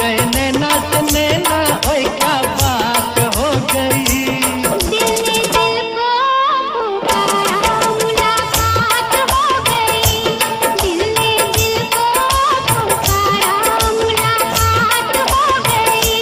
गए नैना से नैना, ओए क्या बात हो गई। दिल ने दिल को पुकारा, मुलाकात हो गई। दिल ने दिल को पुकारा, मुलाकात हो गई।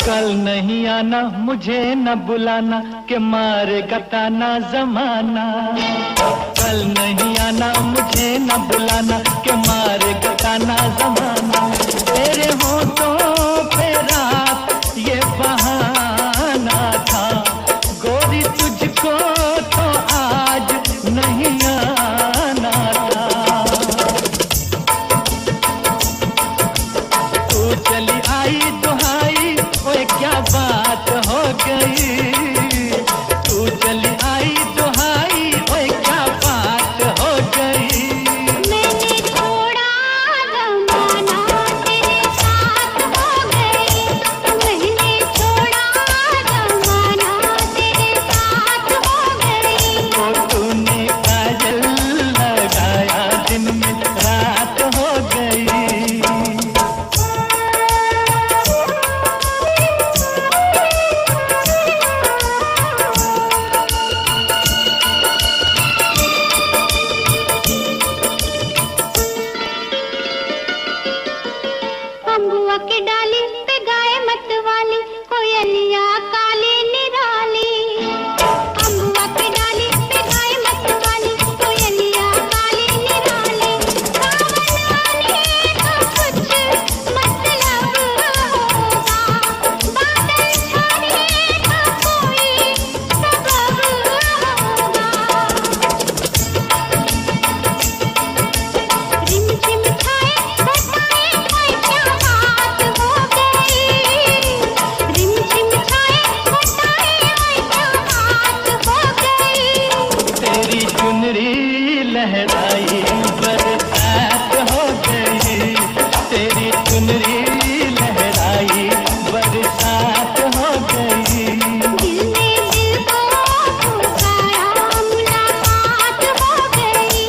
कल नहीं आना मुझे न बुलाना, के मारेगा ताना जमाना। कल नहीं आना मुझे न बुलाना, के मारेगा ताना जमाना। तेरे होठों पे रात ये बहाना था, गोरी तुझको तो आज नहीं आना था। तू चली आई दुहाई, ओए क्या बात हो गई। तू चली आई दुहाई, ओए क्या बात हो गई। मैंने छोड़ा ज़माना, तेरे साथ हो गई। मैंने छोड़ा ज़माना, तेरे साथ हो गई। तो तूने काजल लगाया, दिन में रात हो गई। अम्बुआ की डाली पे गाए मत वाली, कोयलिया काली निराली। अम्बुआ की डाली पे गाए मत वाली, कोयलिया काली निराली। सावन आने का कुछ मतलब होगा, बादल छाने का कोई सबब होगा। रिमझिम छाए बताए, कोई क्या बात हो गई। रिमझिम छाए बताए, कोई क्या बात हो गई। तेरी चुनरी लहराई, बरसात हो गई। तेरी चुनरी लहराई, बरसात हो गई। दिल ने दिल को पुकारा, मुलाकात हो गई।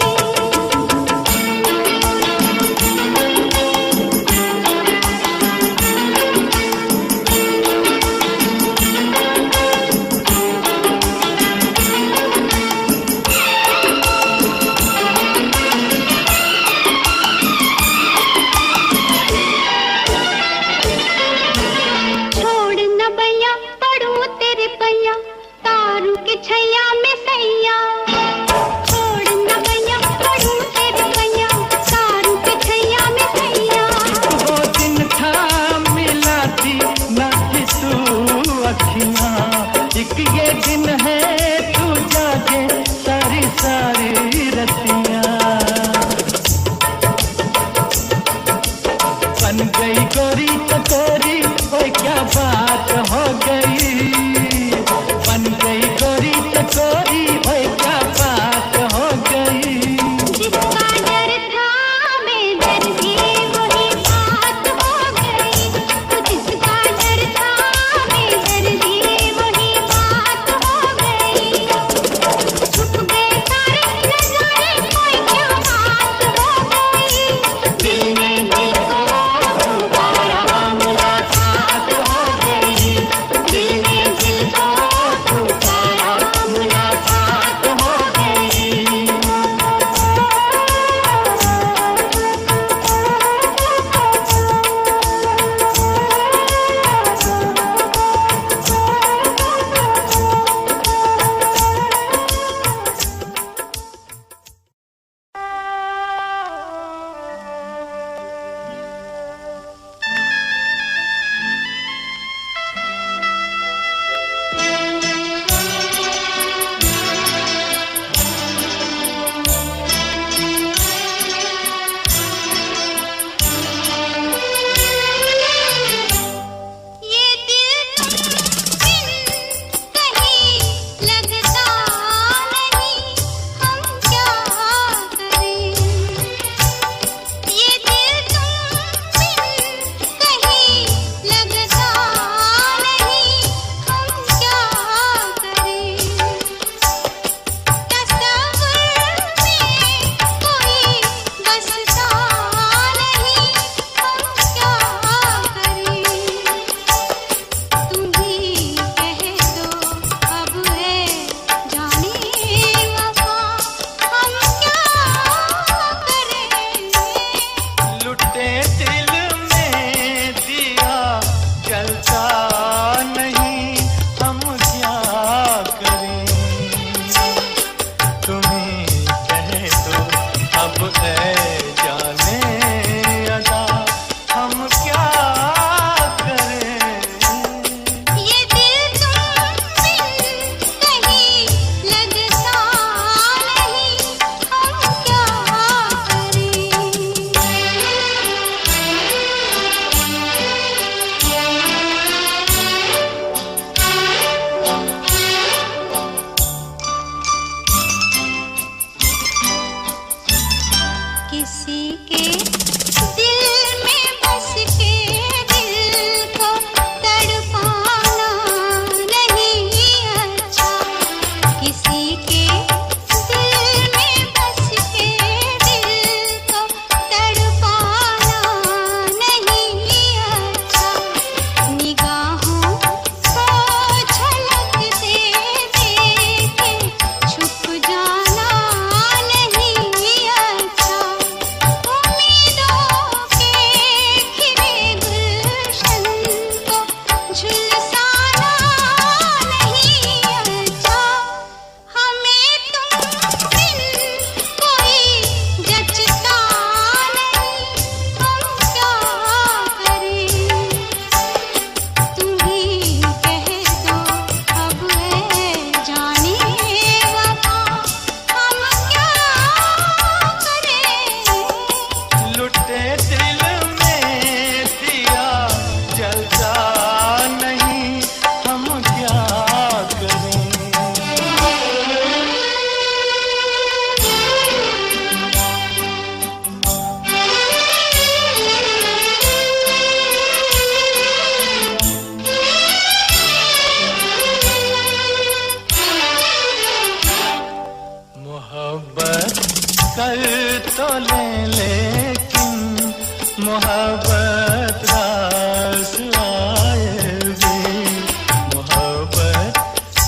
अब ऐ जाने अदा हम क्या करें। ये दिल तुम बिन कहीं लगता नहीं, हम क्या करें। किसी के दिल में बस के दिल को तड़पाना नहीं अच्छा। किसी के दिल में बस के दिल को तड़पाना नहीं अच्छा। निगाहों को झलकते देखे छुप जाना नहीं अच्छा। उम्मीदों के खिले गुलशन को झुलसाना नहीं अच्छा। हमें तुम बिन कोई जचता नहीं, हम क्या करें। तुम ही कह दो अब है जाने वफा, हम क्या करें। लुटे दिल में दिया जलता नहीं, हम क्या करें। मोहब्बत कर तो लेकिन मोहब्बत रास आए भी। मोहब्बत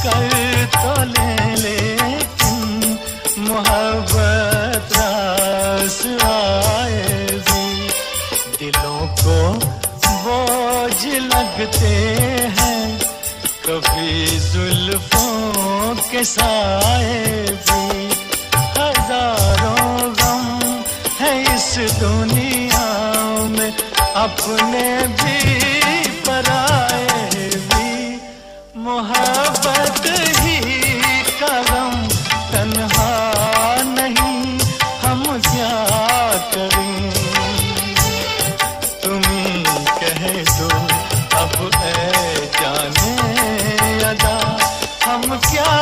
कर तो लेकिन मोहब्बत रास आए भी। दिलों को बोझ लगते हैं कभी जुल्फों के साए भी। हजारों गम है इस दुनिया में, अपने भी पराए भी। मोहब्बत ही का गम तन्हा नहीं, हम क्या करें। तुम कह दो अब ऐ जाने अदा हम क्या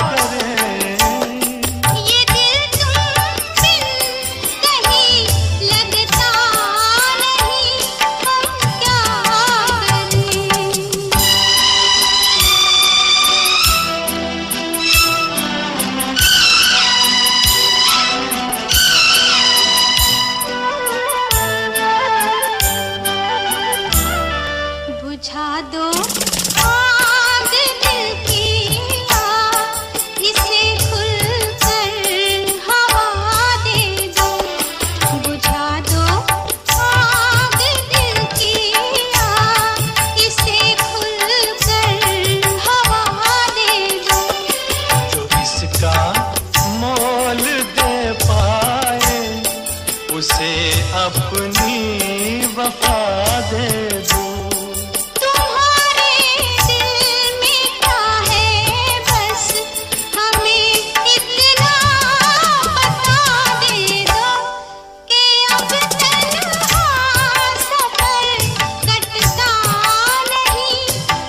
करें। ये दिल तुम बिन कहीं लगता नहीं, हम क्या करें। बुझा दो आग दिल की आग, इसे खुलकर हवा दे दो। बुझा दो आग दिल की आग, इसे खुलकर हवा दे दो। जो इसका मोल दे पाए उसे अपनी वफा दे दो। तुम्हारे दिल में क्या है बस हमें इतना बता दे दो, कि अब तन्हा सफर कटता नहीं,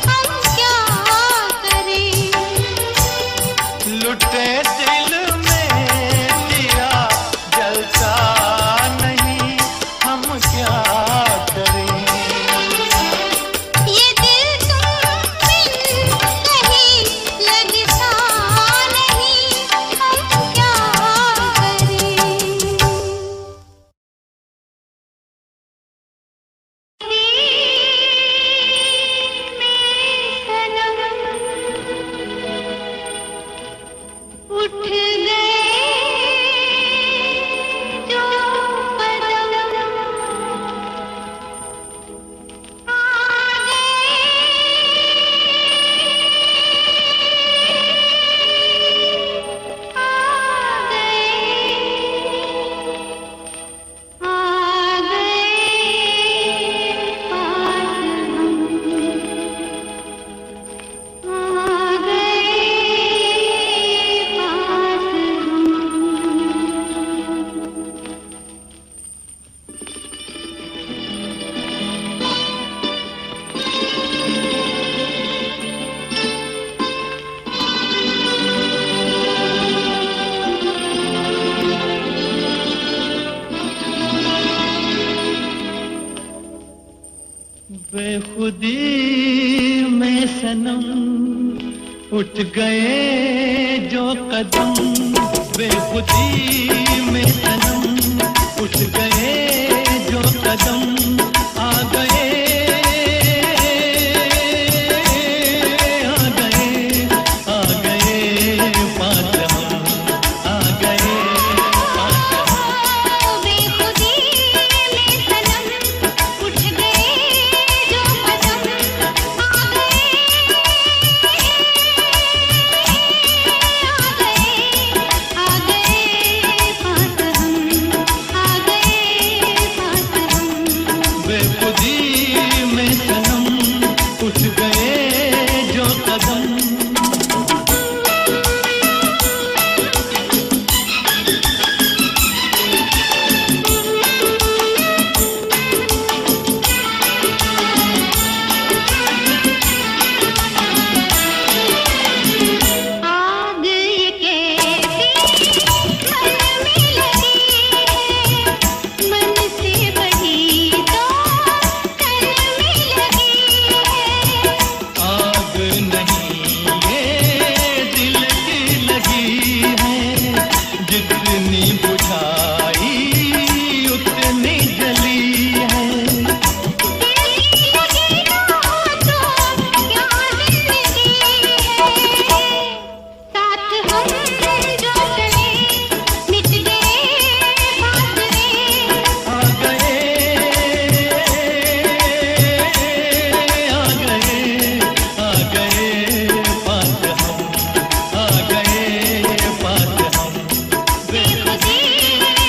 हम क्या करें। लुटे दिल में दिया जलता नहीं, हम क्या करें। बेखुदी में सनम उठ गए जो कदम, बेखुदी में सनम उठ गए जो कदम, आ गए पास हम, आ गए पास हम। बेखुदी में सनम उठ गए जो कदम, आ गए पास हम, आ गए पास हम। बेखुदी में सनम उठ गए जो कदम। आग ये कैसी मन में लगी है, मन से बढ़ी तो तन में लगी है। आग नहीं ये दिल की लगी है, जितनी बुझाई उतनी जली है। लगी ना तो क्या जिंदगी है, साथ हम जो चले मिट गए फासले। आ गए पास हम, आ गए पास हम। बेखुदी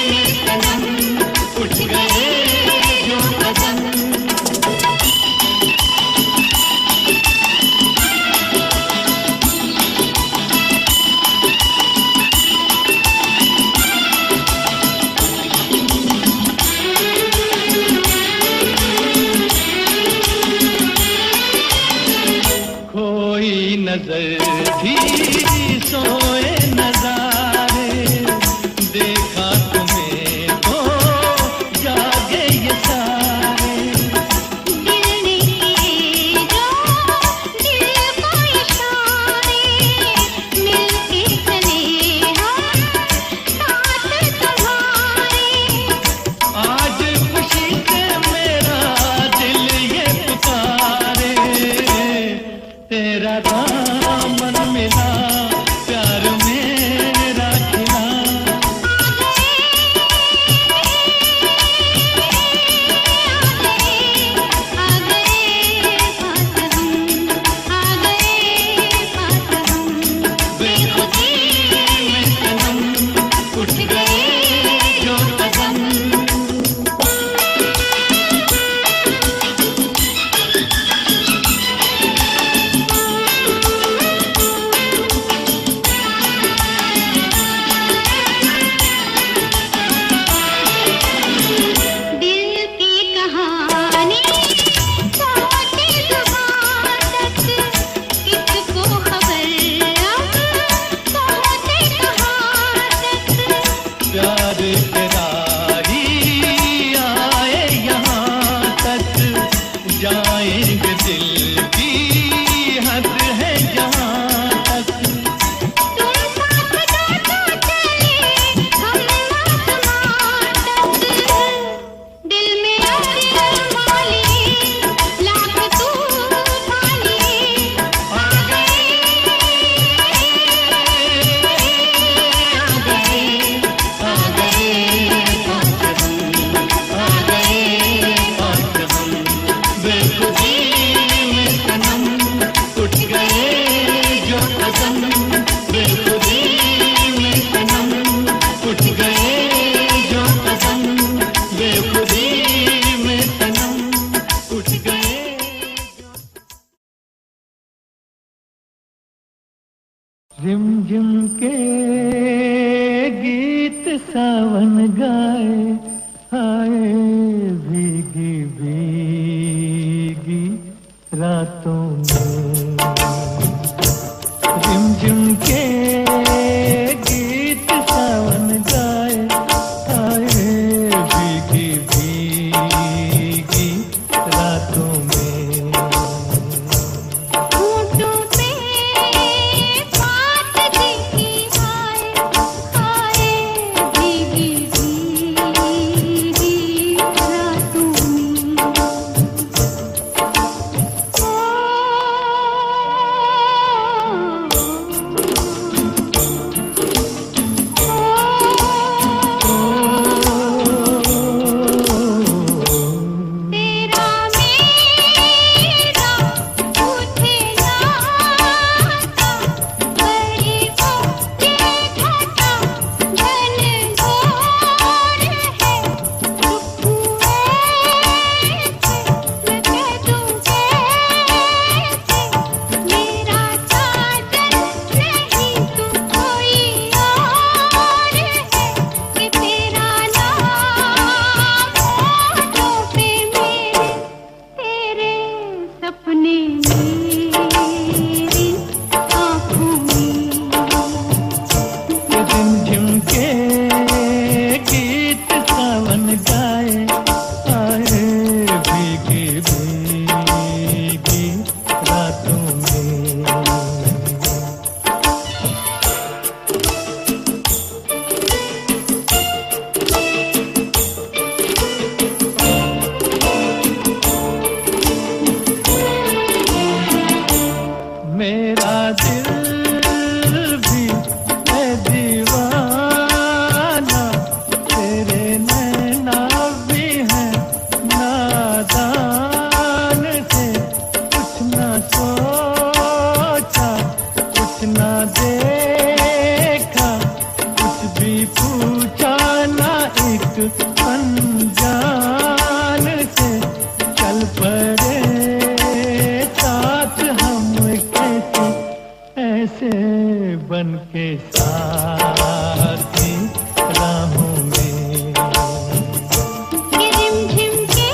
में सनम उठ गए जो कदम। खोई नजर थी सोए नजारे, देखा तुम्हें तो जागे ये सारे। दिल ने किए जो दिल को इशारे, मिलके चले हम साथ तुम्हारे। आज खुशी से मेरा दिल ये पुकारे, तेरा दामन मिला प्यार मेरा खिला। आ गए पास हम, आ गए पास हम। बेखुदी में सनम उठ गए जो कदम। दिल की कहानी पहुंचे जुबां तक, किसको खबर अब पहुंचे कहाँ तक। प्यार के राही आए यहाँ तक, जाएंगे दिल की हद है जहाँ तक। तुम साथ दो तो चले हम आसमां तक, दिल में अरमान लिए लाख तूफान लिए। आ गए पास हम, आ गए पास हम। बेखुदी में सनम उठ गए जो कदम, बेखुदी में सनम उठ गए जो कदम, बेखुदी में सनम उठ गए जो। रिमझिम के गीत सावन गाए, आए भीगी भीगी रातों में। रिमझिम के गीत सावन गाए, आए भीगी भीगी रातों में। झिम के गीत सावन गाए, आए भीगी भीगी रातों में। मेरा दिल भी है दीवाना, तेरे नैना भी है नादान से। कुछ ना सोचा, कुछ ना देखा, कुछ भी पूछा ना एक अनजान से। चल पड़े साथ हम कैसे, ऐसे बन के साथी राहों में। ये रिमझिम के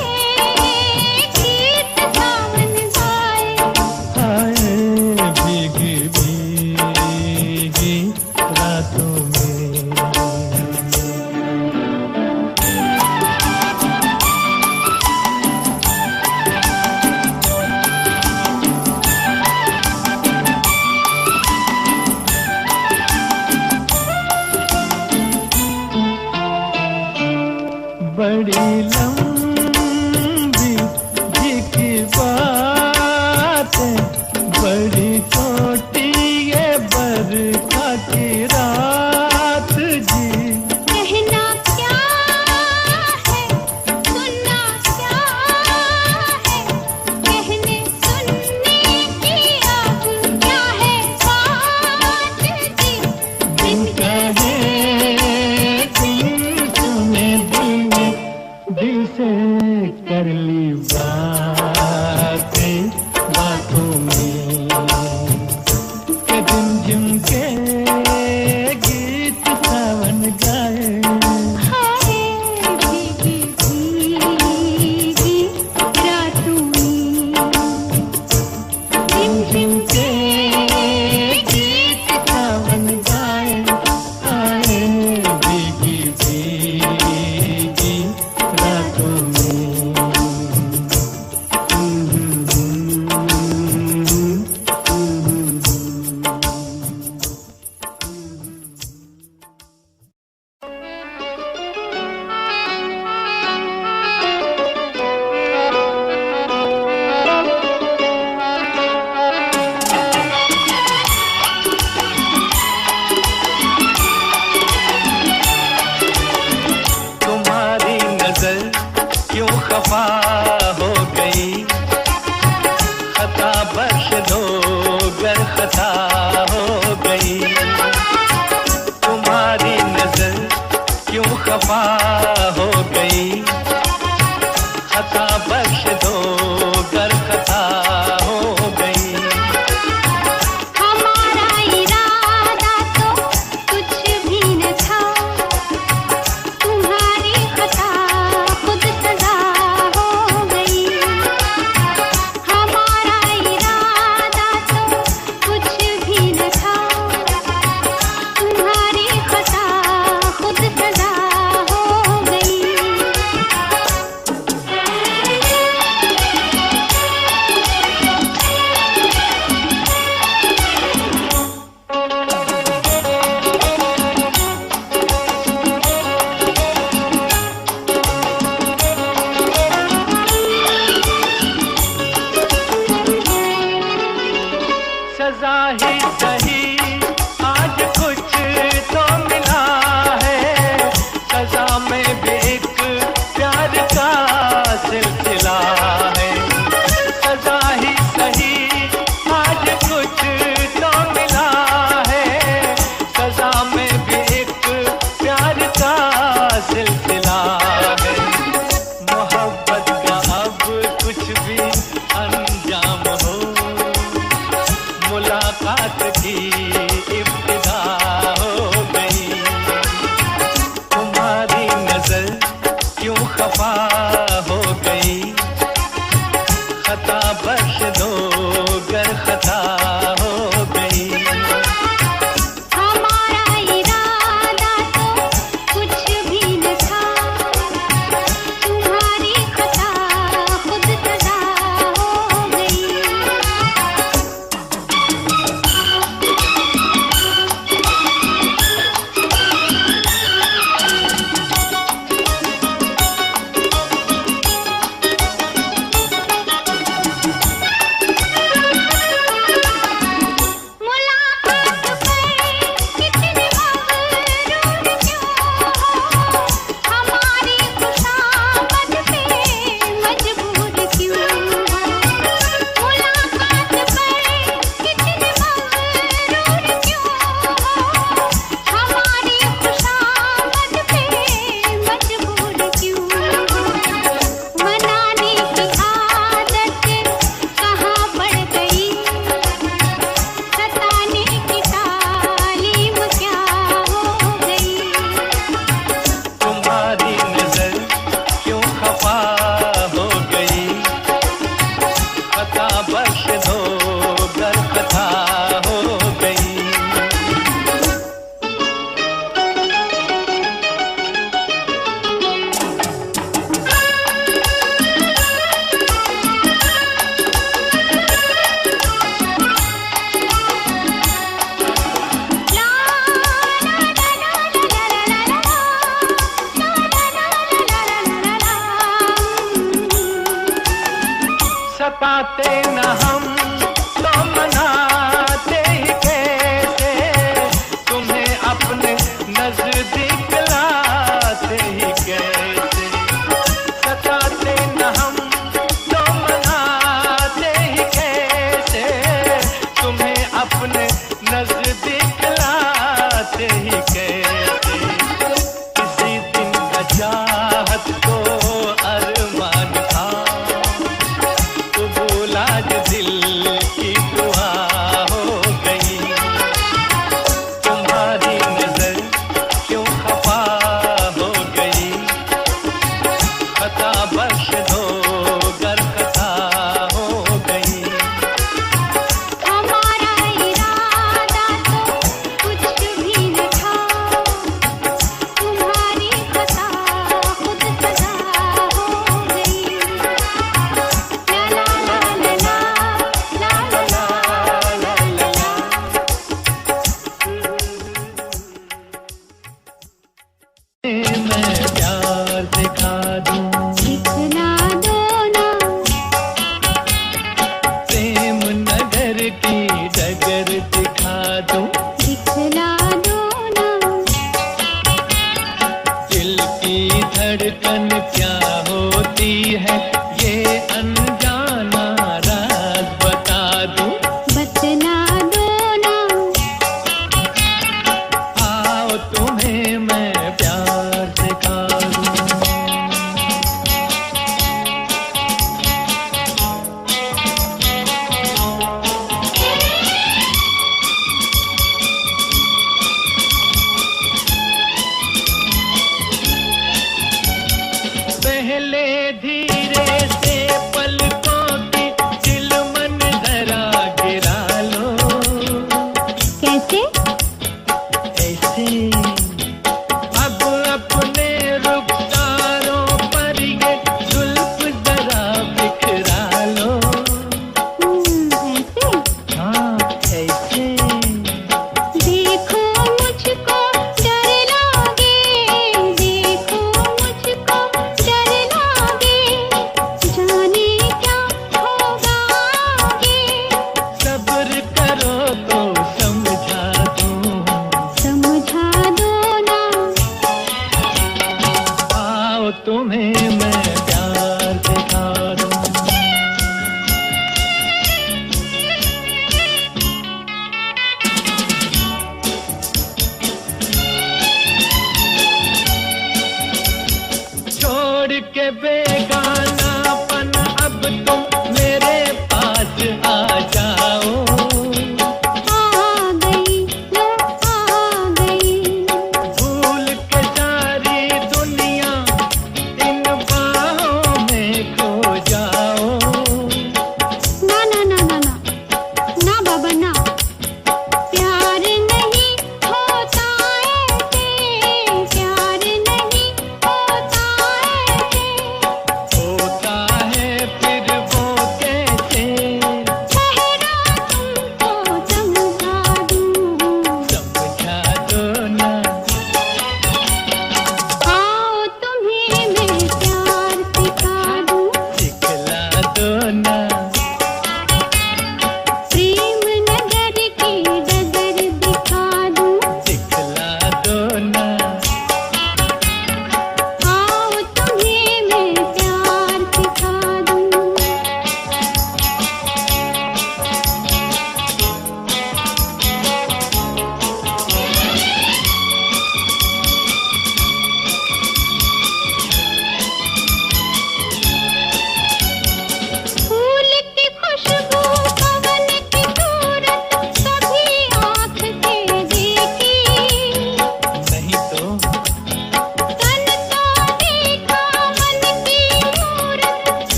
गीत सावन गाए, आए भीगी भीगी रातों में। बड़ी लंबी जी की बातें, बड़ी छोटी ये बरखा की रात जी। कहना क्या है, सुनना क्या है, कहने सुनने की अब क्या है बात जी। बिन कहे दिल सुने, दिल से कर ली बातें बातों में। के झिम के गीत सावन गाए, हाय भीगी भीगी रातों में। झिम के गीत सावन गाए, आए भीगी भीगी रातों में। तुम्हारी नजर क्यों खफा हो गई, खता बख्श दो गर खता हो गई। तुम्हारी नजर क्यों खफा हो गई, खता बख्श दो गर खता हो गई। हमारा इरादा तो कुछ भी न था, तुम्हारी खता खुद सजा हो गई। हमारा इरादा तो कुछ भी न था, तुम्हारी खता खुद सजा हो गई। न हम तो मनाते ही कैसे, तुम्हें अपने नजदीक लाते ही कैसे। सताते न हम तो मनाते ही कैसे, तुम्हें अपने नजदीक लाते ही कैसे। किसी दिन न चाहत को अरमान था, कबूल आज दिल की दुआ हो गई। तुम्हारी नजर क्यों खफा हो गई, खता बख्श दो गर खता हो गई। हमारा इरादा तो कुछ भी न था, तुम्हारी खता खुद सजा हो गई। ला ला ला ला ला ला ला ला ला ला। मैं प्यार दिखा दूं, दिखला दो ना, प्रेम नगर की डगर दिखा दूं। दिखला दो ना, दिल की धड़कन क्या होती है, ये अनजाना राज बता दूं। बतला दो ना। आओ तुम्हें मैं प्यार दिखा दूं। पहले धीरे से पलकों की दिल मन जरा गिरा लो, कैसे? ऐसे अब अपने रुखसारों पर ये जुल्फ जरा बिखरा लो। ऐसे? हाँ ऐसे। देखो मुझको डर लागे, देखो मुझको डर लागे, जाने क्या होगा आगे। सब्र करो तो समझा दूं, समझा दो ना। आओ तुम्हें मैं प्यार दिखा दूं। छोड़ के बेगानापन अब तुम मेरे पास आ जाओ। आ गई, लो आ गई। भूल के सारी दुनिया इन बाहों में खो जाओ। ना ना ना ना ना, ना बाबा ना। प्यार नहीं होता ऐसे, प्यार नहीं होता ऐसे।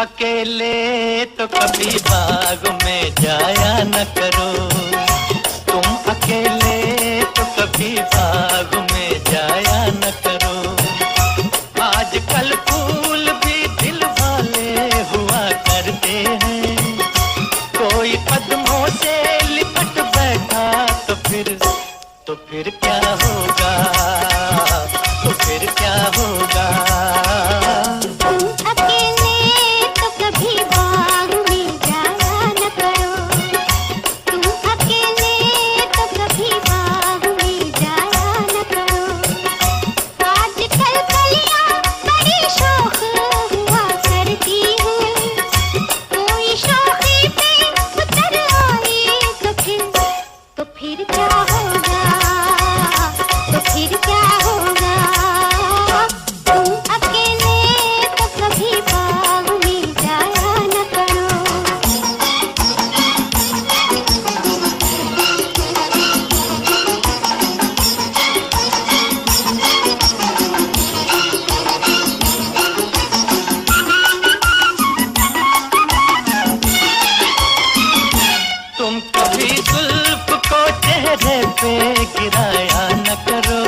अकेले तो कभी बाग में जाया न करो, तुम अकेले तो कभी बाग में जाया न करो। आजकल फूल भी दिल वाले हुआ करते हैं, कोई कदमों से लिपट बैठा तो फिर क्या होगा, तो फिर क्या होगा। गिराया न करो,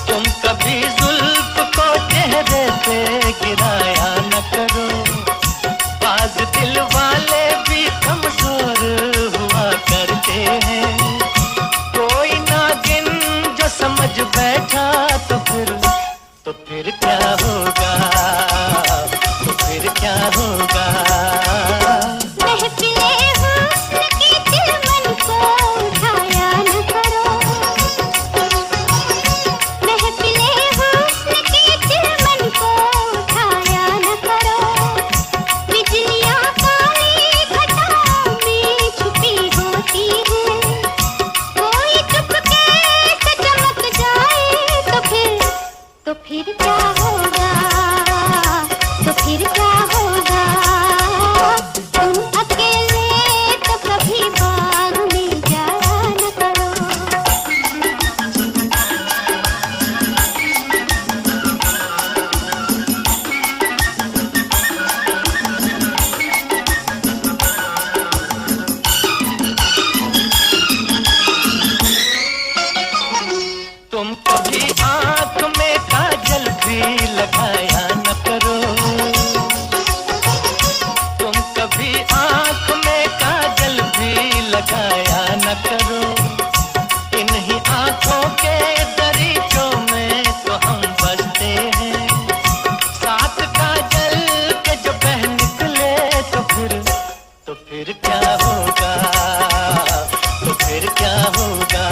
तुम कभी जुल्फ को चेहरे पे गिराया न करो। बाज दिल वाले भी कमजोर हुआ करते हैं, कोई नागिन जो समझ बैठा तो फिर क्या होगा, तो फिर क्या होगा। तुम कभी आँख में काजल भी लगाया न करो, तुम कभी आँख में काजल भी लगाया न करो। इन्हीं आँखों के दरीचों में तो हम बसते हैं, साथ काजल के जो बह निकले तो फिर क्या होगा, तो फिर क्या होगा।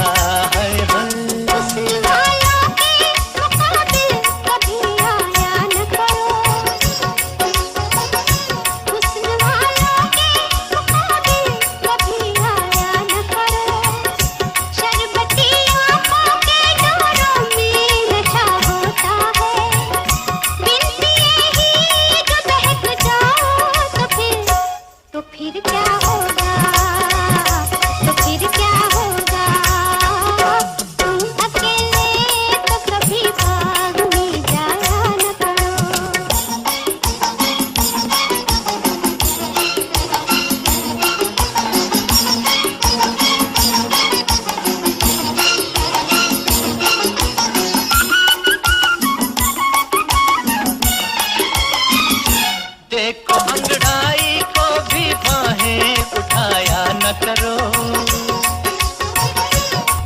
देखो अंगड़ाई को भी बाहें उठाया न करो,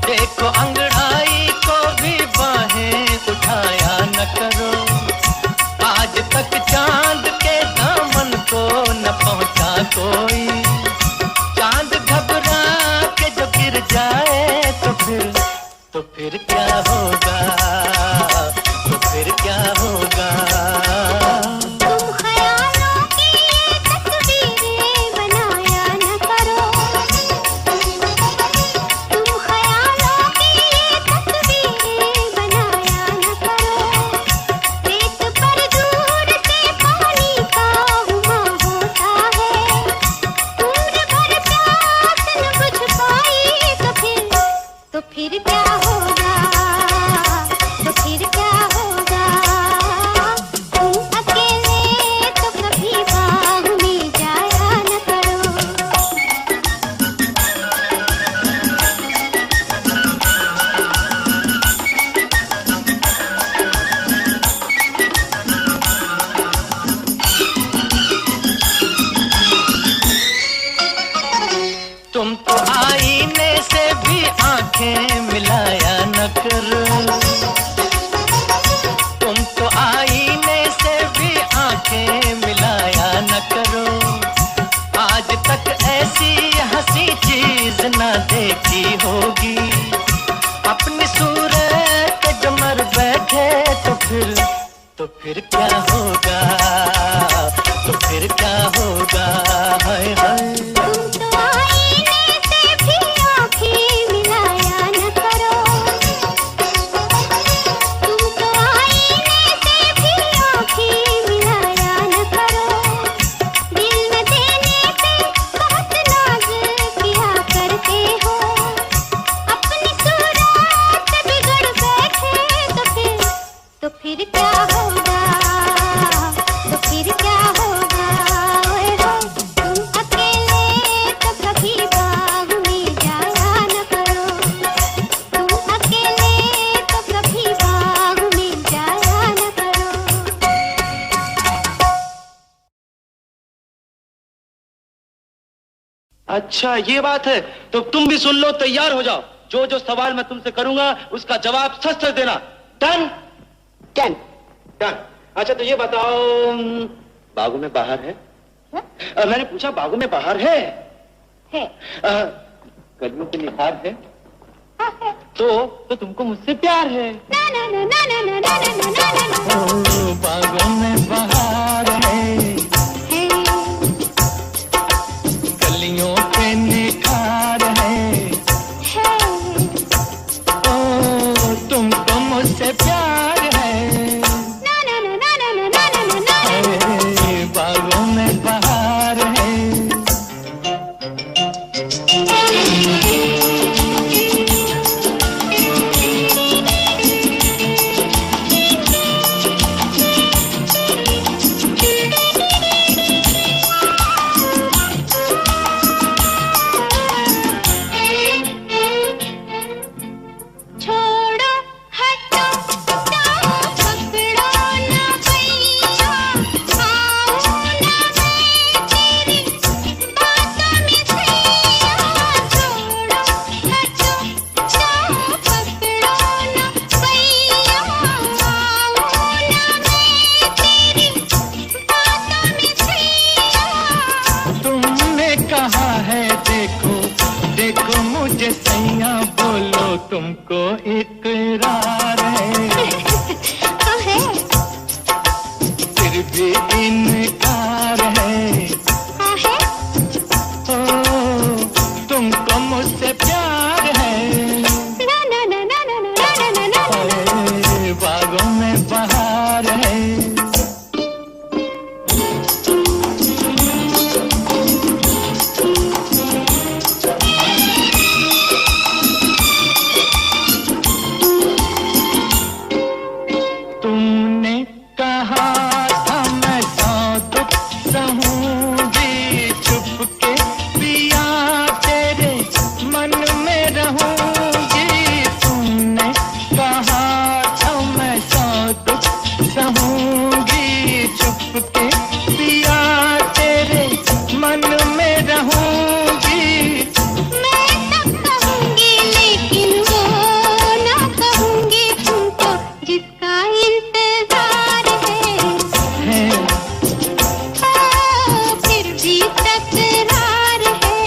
देखो अंगड़ाई को भी बाहें उठाया न करो। आज तक चांद के दामन को न पहुंचा कोई, चांद घबरा के जो गिर जाए तो फिर क्या होगा, तो फिर क्या होगा। फिर क्या होगा, तो फिर क्या होगा। तुम अकेले आंखें मिलाया न करो। तुम तो आईने से भी आंखें मिलाया न करो। आज तक ऐसी हंसी चीज ना देखी होगी। अपनी सूरत जो मर बैठे तो फिर क्या होगा, तो फिर क्या होगा। हाय हाय तुम तो आईने से भी आंखें मिलाया न करो। तुम तो आईने से भी आंखें मिलाया न करो। दिल न देने पे बहुत नाज किया करते हो। अपनी सूरत बिगड़ बैठे तो फिर क्या होगा, तो फिर क्या होगा। ओए होए, तुम अकेले तो कभी बाग में जाया न करो। तुम अकेले तो कभी बाग में जाया न करो। अच्छा ये बात है, तो तुम भी सुन लो, तैयार हो जाओ। जो जो सवाल मैं तुमसे करूंगा उसका जवाब सच सच देना। डन? Can done. अच्छा तो ये बताओ, बागों में बाहर है? मैंने पूछा बागों में बाहर है? है कलियों के निखार है? है। तो तुमको मुझसे प्यार है? ना ना ना ना ना ना ना ना ना ना ना। ओ बागों में बहार है, कलियों पे निखार है। ओ तुमको मुझसे प्यार है। ना ना ना ना ना ना ना ना ना। ए, बागों में बहार है। छोड़ो हटो जाओ पकड़ो ना भैया। आओ ना मैं तेरी बातों में सैया। छोड़ो हटो जाओ पकड़ो ना भैया। आओ ना मैं तेरी बातों में सैया। तुमने कहा है देखो देखो मुझे सैया, बोलो तुमको इकरार है। है फिर भी इनकार है। है ओ तुमको मुझसे प्यार है। ना ना ना ना ना ना ना ना ना। ए, बागों में बहार है। तुमने कहा था मैं सौ दुख सहूंगी, चुपके पिया तेरे मन में रहूंगी। तुमने कहा था मैं सौ दुख सहूंगी, चुपके पिया तेरे मन में रहूंगी। मैं सब कहूँगी लेकिन वो ना कहूँगी तुमको जिसका इंतजार है। ओ फिर भी तकरार है।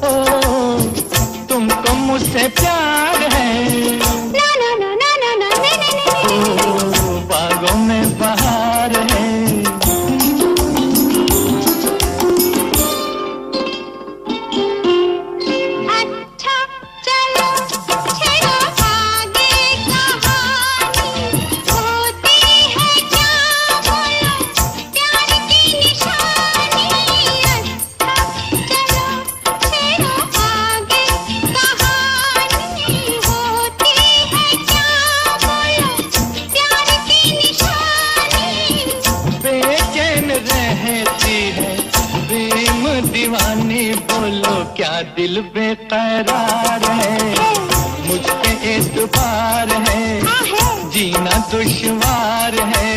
ओ तुमको मुझसे प्यार है। ना ना ना ना ना ना ना ना ना ना। ओ बागों में बहार है। अच्छा चलो छेड़ो आगे कहानी। होती है क्या बोलो प्यार की निशानी। अच्छा चलो छेड़ो आगे कहानी। होती है क्या बोलो प्यार की निशानी। बेचैन रहती है प्रेम दीवानी, बोलो क्या दिल बेकरार है। मुझ पे एतबार है, जीना दुश्वार है।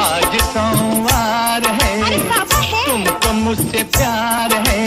आज सोमवार है, अरे बाबा है। तुमको मुझसे प्यार है।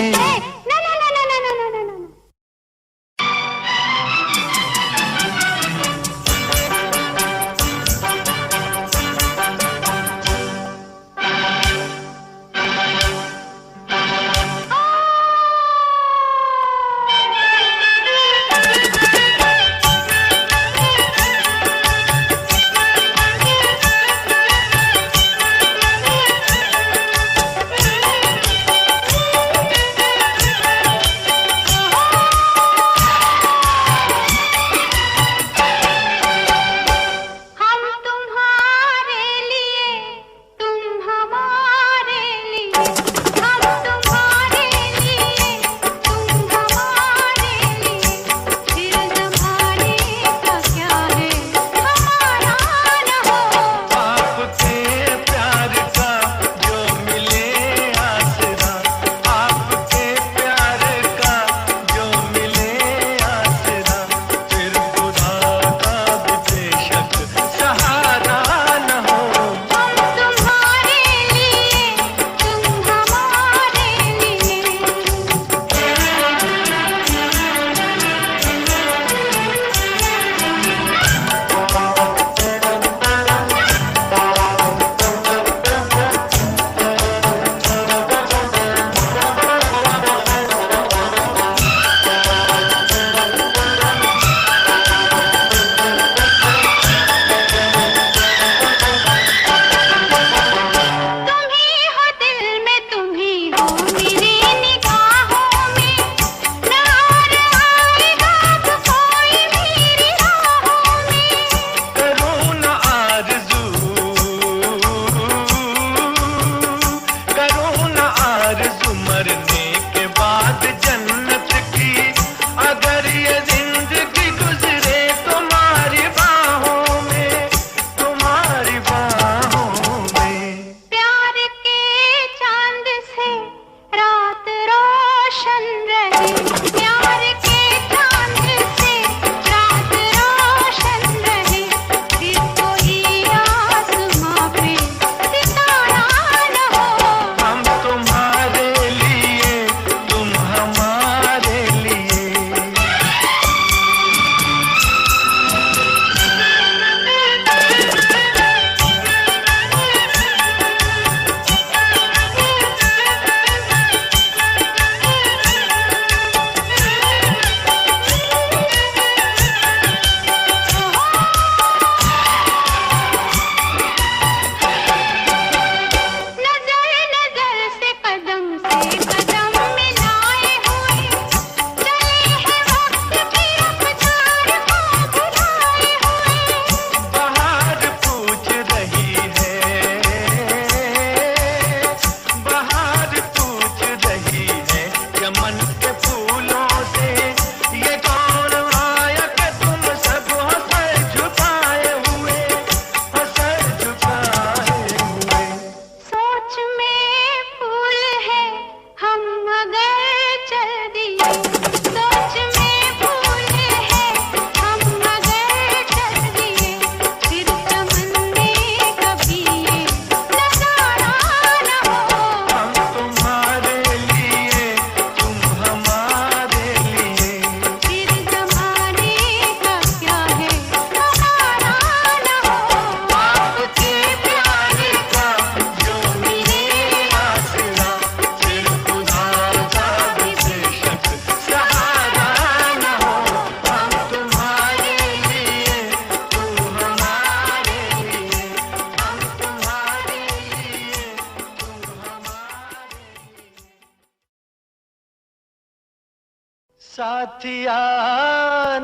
साथिया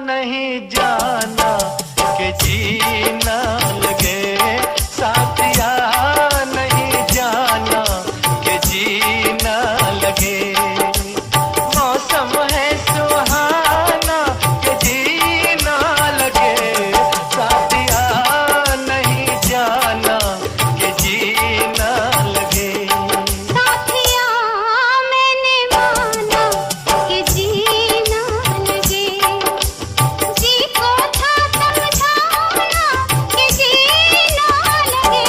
नहीं जाना कि जीना लगे, साथिया नहीं जाना कि जीना लगे। मौसम है सुहाना कि जीना लगे, साथिया नहीं जाना कि जीना लगे। साथिया मैंने माना कि जीना लगे, जी को था समझाना कि जीना लगे।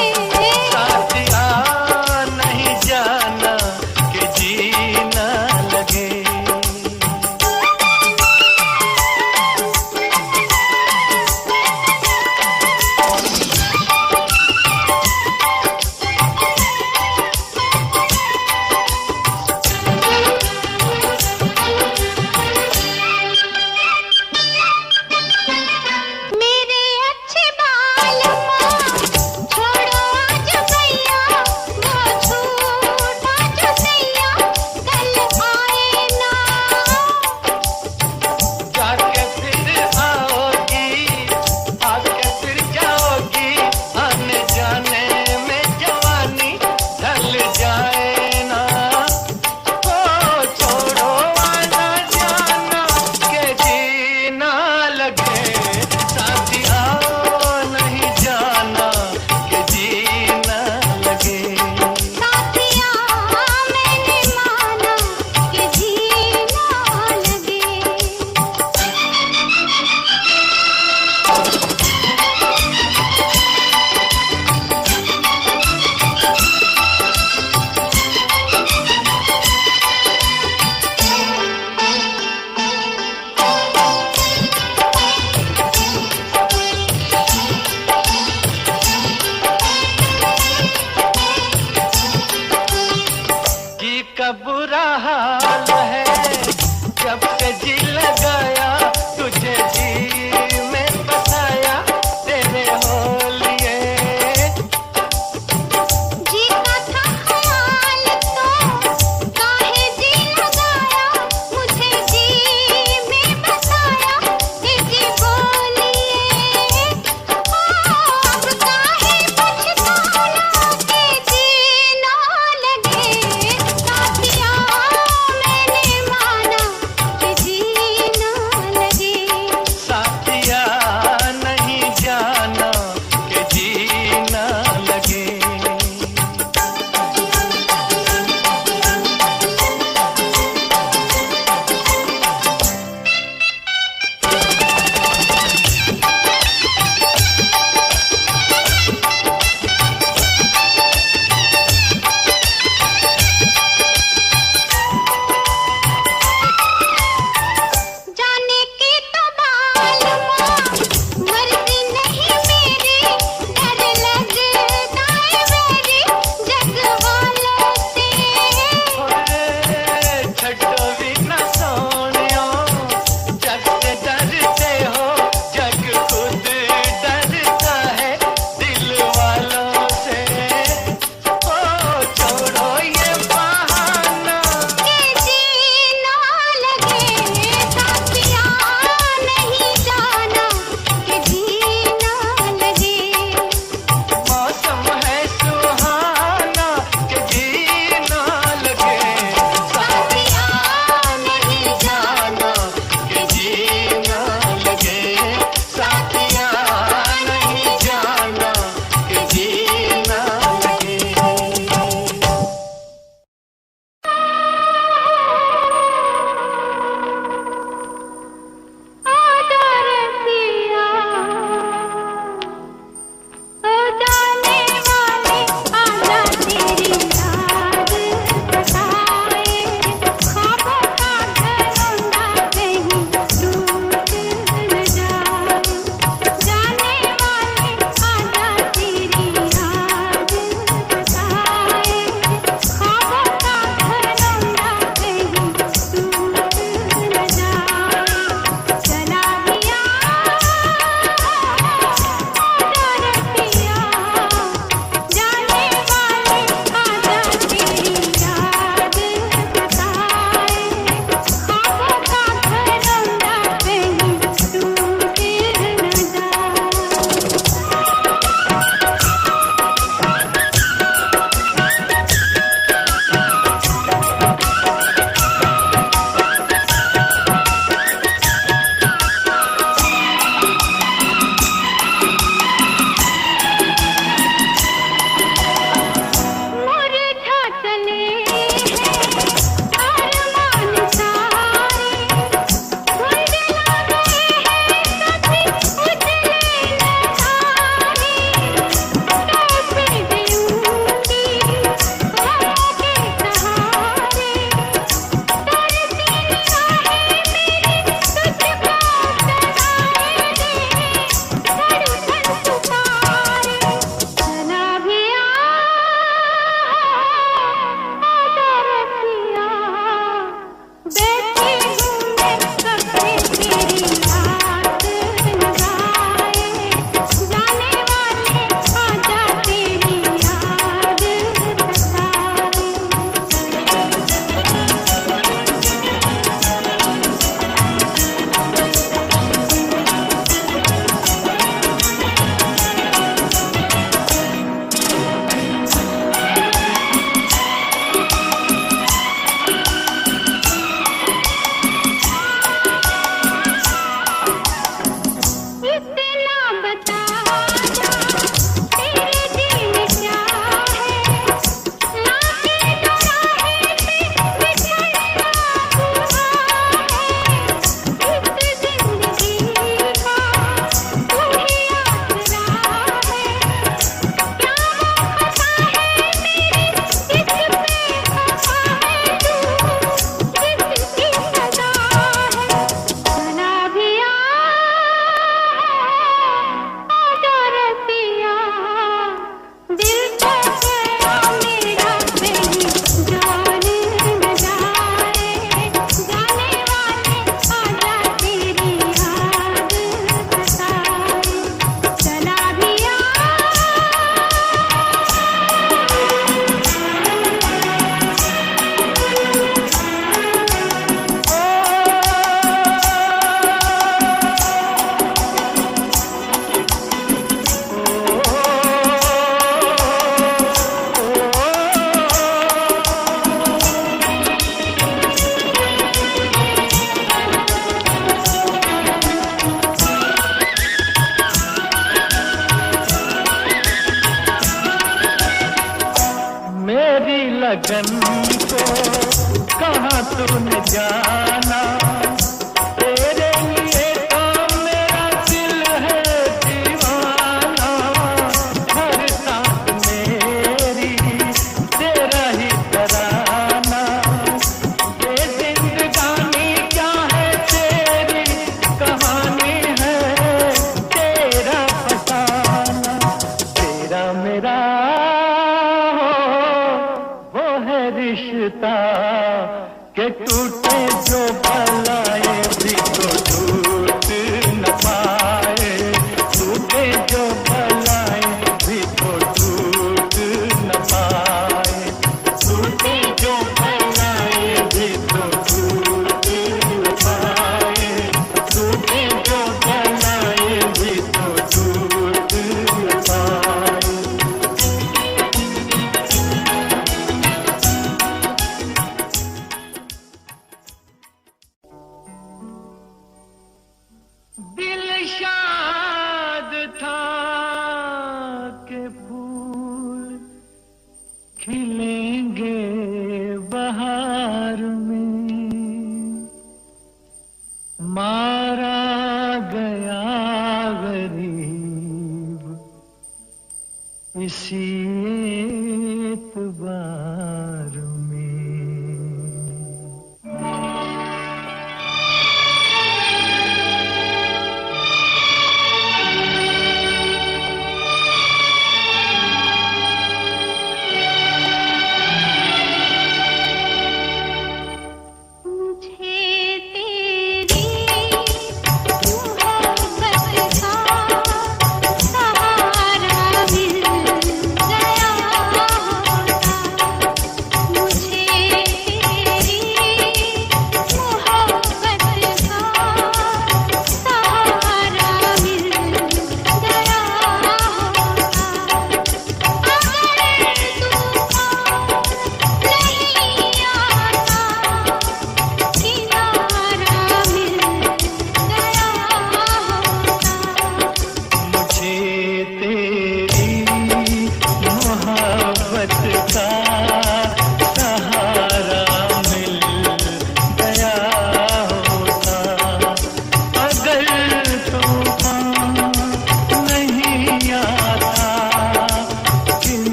लगन को कहाँ तूने जाना, तेरे लिए तो मेरा दिल है दीवाना, हर सांस मेरी तेरा ही तराना, ये जिंदगानी क्या है तेरी कहानी है, तेरा फसाना, तेरा मेरा वो है रिश्ता के टूटे जो भलाए भी तो टूट न पाए, टूटे जो भलाए भी तो टूट न पाए, टूटे जो भलाए भी तो टूट न पाए, टूटे जो भलाए भी तो टूट न पाए। दिल शाद था के फूल खिलेंगे बहार में, मारा गया गरीब इसी